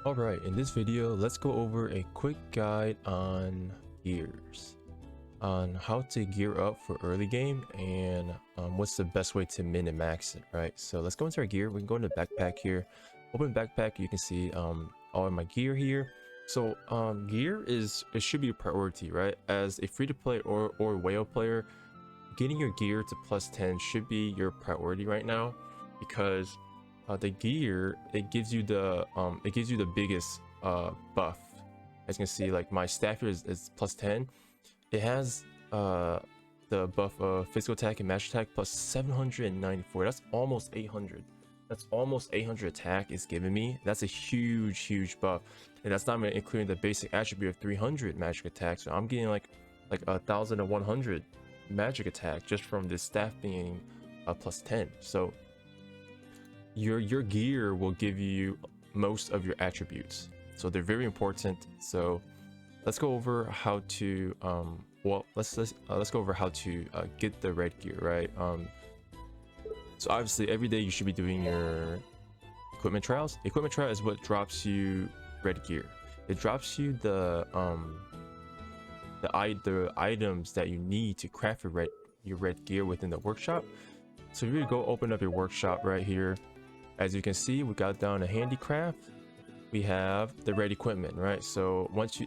Alright, in this video, let's go over a quick guide on gears. On how to gear up for early game and what's the best way to min and max it, right? So let's go into our gear. We can go into backpack here. Open backpack, you can see all of my gear here. So gear it should be a priority, right? As a free-to-play or whale player, getting your gear to +10 should be your priority right now, because the gear, it gives you the biggest buff. As you can see, like my staff here is +10. It has the buff of physical attack and magic attack plus 794. That's almost 800. That's almost 800 attack is giving me. That's a huge buff, and that's not even including the basic attribute of 300 magic attack. So I'm getting like 1,100 magic attack just from this staff being +10. So your gear will give you most of your attributes, so they're very important. So let's go over how to let's go over how to get the red gear, right? So obviously every day you should be doing your equipment trials. Equipment trial is what drops you red gear. It drops you the items that you need to craft your red gear within the workshop. So you go open up your workshop right here. As you can see, we got down a handicraft. We have the red equipment, right? So once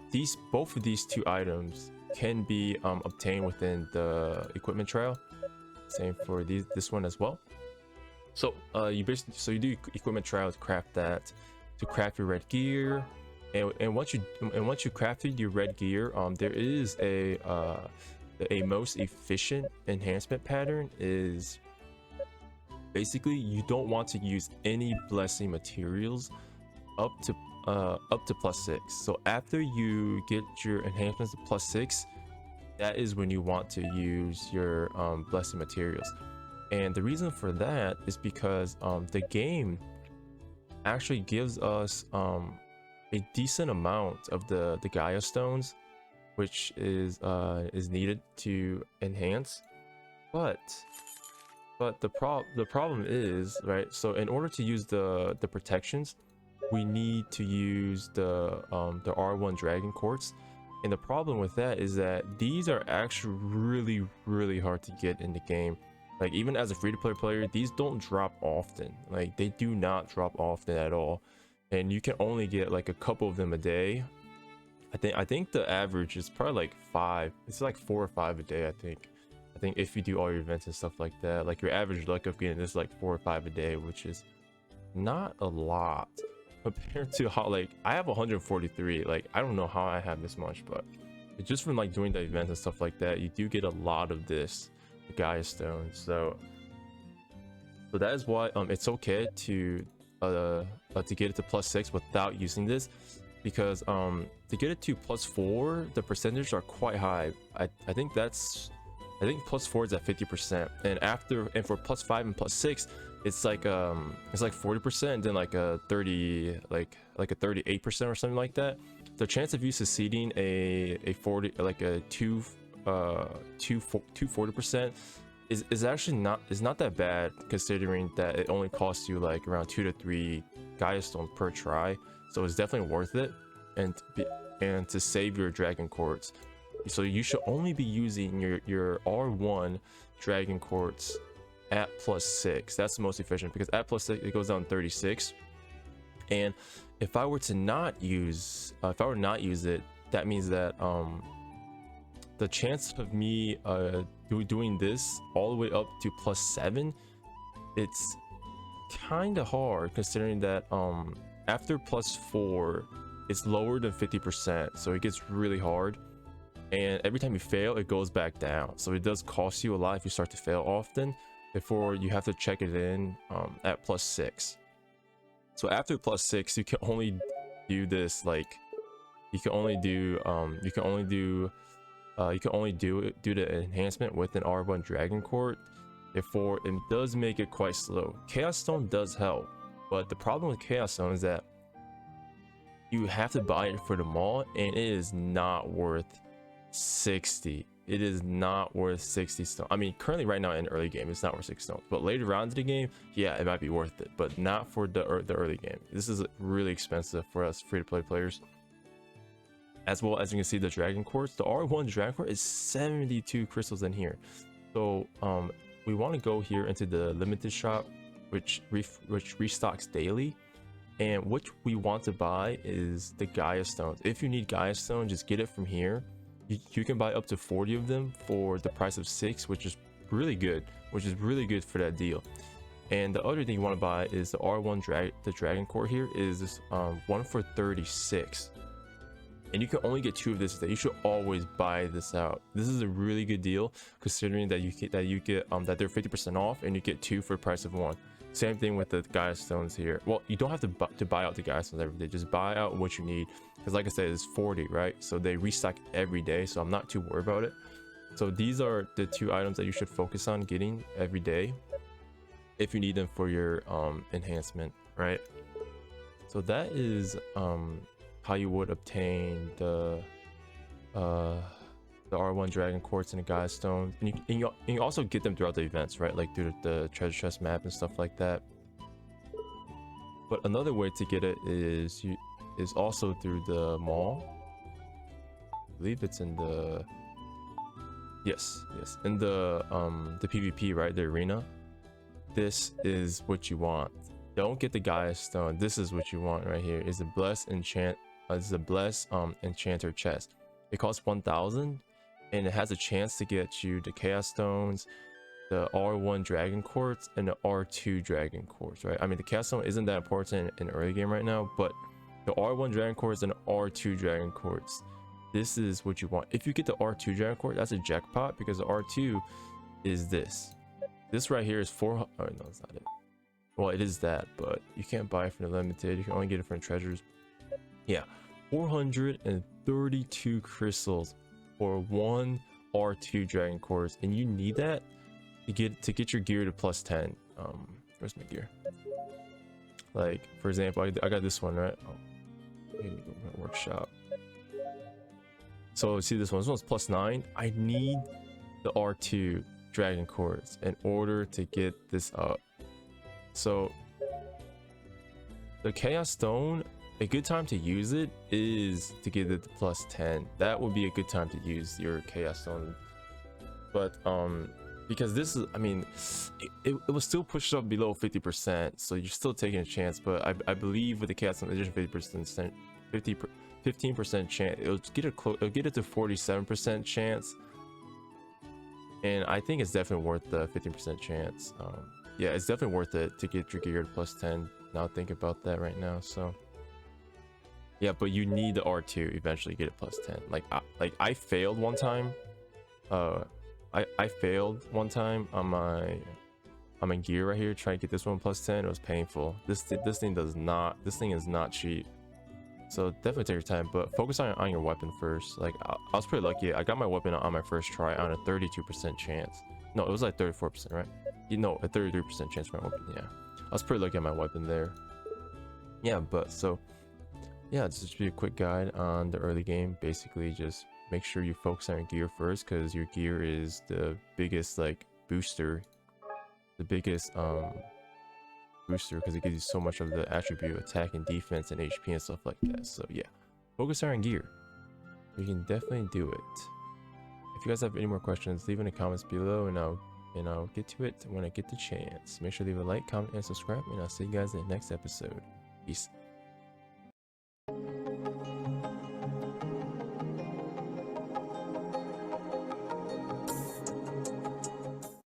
both of these two items can be obtained within the equipment trial. Same for this one as well. So you do equipment trial to craft that, to craft your red gear, and once you crafted your red gear, there is a most efficient enhancement pattern is basically you don't want to use any blessing materials up to +6. So after you get your enhancements to +6, that is when you want to use your blessing materials. And the reason for that is because the game actually gives us a decent amount of the Gaia stones, which is needed to enhance. But the problem is, right, so in order to use the protections, we need to use the R1 Dragon Quartz. And the problem with that is that these are actually really hard to get in the game. Like, even as a free-to-play player, these don't drop often. Like, they do not drop often at all, and you can only get like a couple of them a day. I think the average is probably like 5. It's like 4 or 5 a day. I think if you do all your events and stuff like that, like your average luck of getting this like 4 or 5 a day, which is not a lot compared to how, like, I have 143. Like, I don't know how I have this much, but just from like doing the events and stuff like that, you do get a lot of this Gaia stone. So that is why it's okay to get it to +6 without using this, because to get it to +4, the percentages are quite high. I think +4 is at 50%, and for +5 and +6, it's like 40%, then like a 38% or something like that. The chance of you succeeding a 40% is actually not that bad, considering that it only costs you like around 2 to 3 Gaia stones per try. So it's definitely worth it, and to save your Dragon Quartz. So you should only be using your R1 Dragon Quartz at +6. That's the most efficient, because at +6 it goes down 36. And if I were not use it, that means that the chance of me doing this all the way up to +7, it's kind of hard, considering that after +4 it's lower than 50%, so it gets really hard. And every time you fail, it goes back down, so it does cost you a lot if you start to fail often before you have to check it in at +6. So after +6, you can only do this, like you can only do the enhancement with an R1 Dragon Quartz. Therefore, it does make it quite slow. Chaos Stone does help, but the problem with Chaos Stone is that you have to buy it for the mall, and it is not worth 60. it is not worth 60 stones. I mean, currently right now in early game, it's not worth 60 stones, but later on in the game, yeah, it might be worth it, but not for the early game. This is really expensive for us free-to-play players. As well as you can see the Dragon Quartz, the R1 Dragon Quartz is 72 crystals in here. So we want to go here into the limited shop, which restocks daily. And what we want to buy is the Gaia stones. If you need Gaia stone, just get it from here. You can buy up to 40 of them for the price of 6, which is really good, for that deal. And the other thing you want to buy is the R1 the Dragon Core here is this one for 36. And you can only get 2 of this today. You should always buy this out. This is a really good deal considering that that they're 50% off and you get 2 for the price of 1. Same thing with the Gaia stones here. Well, you don't have to buy out the Gaia stones every day. Just buy out what you need, because like I said, it's 40, right? So they restock every day, so I'm not too worried about it. So these are the 2 items that you should focus on getting every day if you need them for your enhancement, right? So that is how you would obtain the R1 Dragon Quartz and the Gaia Stones. And you also get them throughout the events, right? Like through the treasure chest map and stuff like that. But another way to get it is also through the mall. I believe it's in the in the PvP, right? The arena. This is what you want. Don't get the Gaia Stone. This is what you want right here. Is the blessed enchant. This is a blessed enchanter chest. It costs 1,000, and it has a chance to get you the Chaos Stones, the R1 Dragon Quartz, and the R2 Dragon Quartz, right? I mean, the Chaos Stone isn't that important in the early game right now, but the R1 Dragon Quartz and the R2 Dragon Quartz, this is what you want. If you get the R2 Dragon Quartz, that's a jackpot, because the R2 is this. This right here is 400. Oh, no, it's not it. Well, it is that, but you can't buy it from the limited. You can only get it from treasures. Yeah, 432 crystals for 1 R2 Dragon Quartz, and you need that to get your gear to plus 10. Where's my gear? Like, for example, I got this one, right? Oh, I need to go to my workshop. So see this one. This one's plus 9. I need the R2 Dragon Quartz in order to get this up. So the Chaos Stone, a good time to use it is to get it to plus 10. That would be a good time to use your Chaos Stone. But because this is, I mean, it will still push up below 50%, so you're still taking a chance. But I believe with the Chaos Stone addition 15% chance, it'll get it to 47% chance. And I think it's definitely worth the 15% chance. Yeah, it's definitely worth it to get your gear to plus 10. Now think about that right now. So yeah, but you need the R2 eventually get it plus 10. Like I failed one time. I failed one time on my gear right here trying to get this one plus 10. It was painful. This thing is not cheap. So definitely take your time, but focus on your weapon first. Like I was pretty lucky. I got my weapon on my first try on a 32% chance. No, it was like 34%, right? You know, a 33% chance for my weapon. Yeah, I was pretty lucky on my weapon there. Yeah, but so yeah, this just be a quick guide on the early game. Basically, just make sure you focus on your gear first, because your gear is the biggest like booster, booster, because it gives you so much of the attribute attack and defense and HP and stuff like that. So yeah, focus on your gear. You can definitely do it. If you guys have any more questions, leave in the comments below, and I'll get to it when I get the chance. Make sure to leave a like, comment, and subscribe, and I'll see you guys in the next episode. Peace.